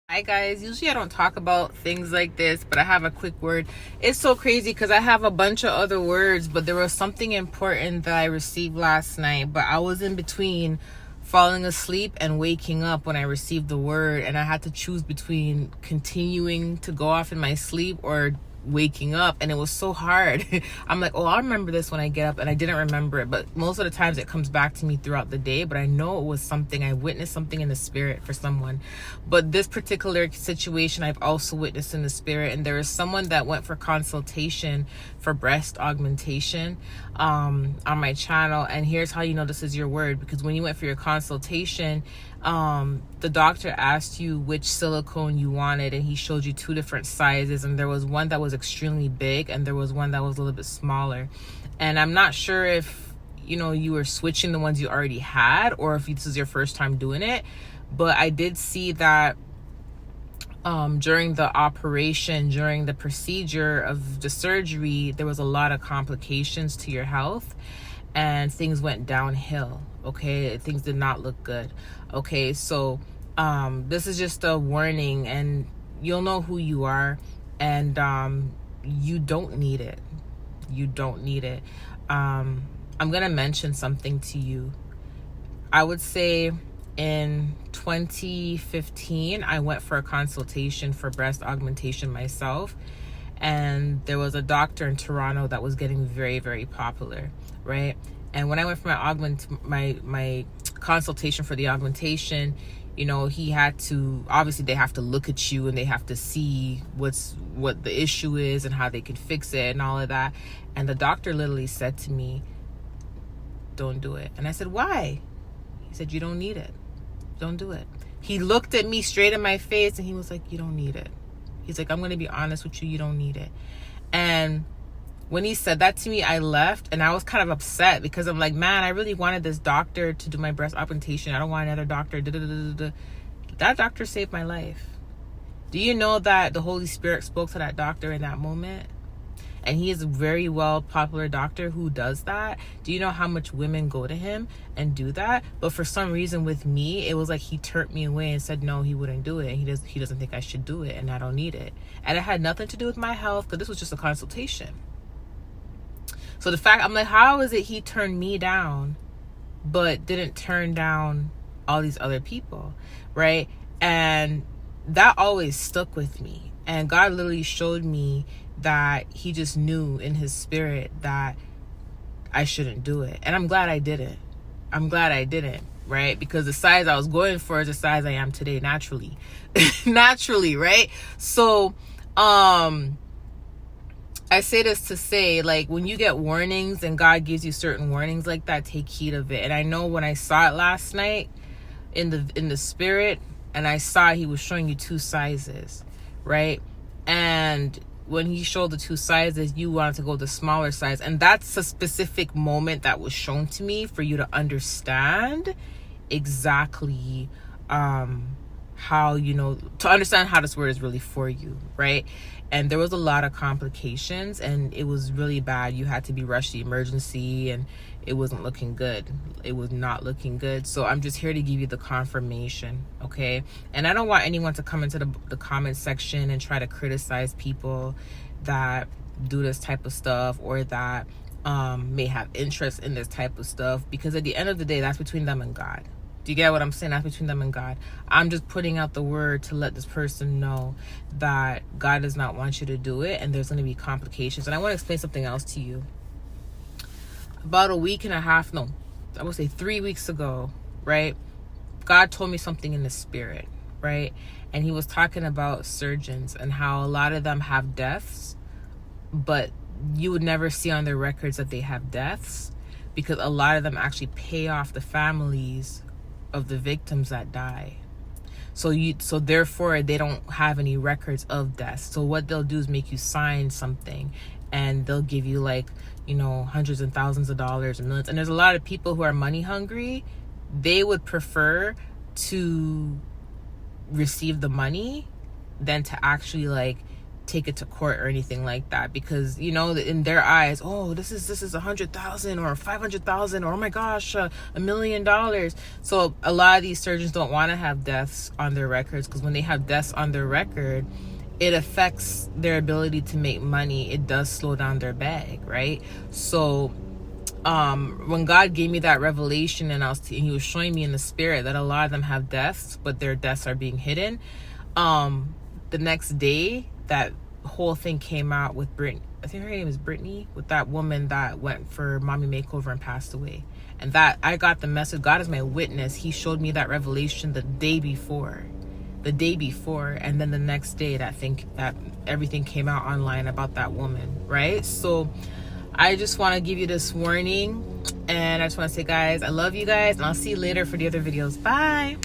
Hi guys, usually I don't talk about things like this, but I have a quick word. It's so crazy because I have a bunch of other words, but there was something important that I received last night, but I was in between falling asleep and waking up when I received the word, and I had to choose between continuing to go off in my sleep or waking up, and it was so hard. I'm like, oh, I'll remember this when I get up, and I didn't remember it, but most of the times it comes back to me throughout the day. But I know it was something, I witnessed something in the spirit for someone. But this particular situation I've also witnessed in the spirit, and there is someone that went for consultation for breast augmentation on my channel. And here's how you know this is your word, because when you went for your consultation, the doctor asked you which silicone you wanted, and he showed you two different sizes, and there was one that was extremely big and there was one that was a little bit smaller. And I'm not sure if you were switching the ones you already had, or if this is your first time doing it, but I did see that during the operation, during the procedure of the surgery, there was a lot of complications to your health and things went downhill. Okay, things did not look good. Okay, so this is just a warning, and you'll know who you are, and you don't need it. You don't need it. I'm gonna mention something to you. I would say in 2015, I went for a consultation for breast augmentation myself, and there was a doctor in Toronto that was getting very, very popular, right? And when I went for my consultation for the augmentation, he had to, obviously they have to look at you and they have to see what the issue is and how they can fix it and all of that. And the doctor literally said to me, don't do it. And I said, why? He said, you don't need it. Don't do it. He looked at me straight in my face and he was like, you don't need it. He's like, I'm going to be honest with you, you don't need it. And when he said that to me, I left, and I was kind of upset because I'm like, man, I really wanted this doctor to do my breast augmentation. I don't want another doctor. That doctor saved my life. Do you know that the Holy Spirit spoke to that doctor in that moment? And he is a very well popular doctor who does that. Do you know how much women go to him and do that? But for some reason with me, it was like he turned me away and said no, he wouldn't do it. And he doesn't think I should do it, and I don't need it. And it had nothing to do with my health, because this was just a consultation. So the fact, I'm like, how is it he turned me down but didn't turn down all these other people, right? And that always stuck with me. And God literally showed me that he just knew in his spirit that I shouldn't do it. And I'm glad I didn't. Right? Because the size I was going for is the size I am today, naturally. Naturally, right? So, I say this to say, like, when you get warnings and God gives you certain warnings like that, take heed of it. And I know when I saw it last night in the spirit, and I saw he was showing you two sizes, right? And when he showed the two sizes, you wanted to go the smaller size. And that's a specific moment that was shown to me for you to understand exactly how, to understand how this word is really for you, right? And there was a lot of complications, and it was really bad. You had to be rushed to emergency, and it wasn't looking good. It was not looking good. So I'm just here to give you the confirmation, okay? And I don't want anyone to come into the comment section and try to criticize people that do this type of stuff, or that may have interest in this type of stuff, because at the end of the day, that's between them and God. Do you get what I'm saying? That's between them and God. I'm just putting out the word to let this person know that God does not want you to do it, and there's going to be complications. And I want to explain something else to you. About a week and a half, no, I would say 3 weeks ago, right? God told me something in the spirit, right? And he was talking about surgeons and how a lot of them have deaths, but you would never see on their records that they have deaths, because a lot of them actually pay off the families of the victims that die. So therefore they don't have any records of death. So what they'll do is make you sign something, and they'll give you hundreds and thousands of dollars and millions. And there's a lot of people who are money hungry. They would prefer to receive the money than to actually take it to court or anything like that, because you know, in their eyes, oh, this is 100,000 or 500,000 or oh my gosh, $1 million. So a lot of these surgeons don't want to have deaths on their records, because when they have deaths on their record, it affects their ability to make money. It does slow down their bag, right? So when God gave me that revelation, and he was showing me in the spirit that a lot of them have deaths, but their deaths are being hidden. The next day, that whole thing came out with Brittany. I think her name is Brittany, with that woman that went for mommy makeover and passed away. And that I got the message. God is my witness. He showed me that revelation the day before, and then the next day that everything came out online about that woman, right? So I just want to give you this warning, and I just want to say, guys, I love you guys, and I'll see you later for the other videos. Bye.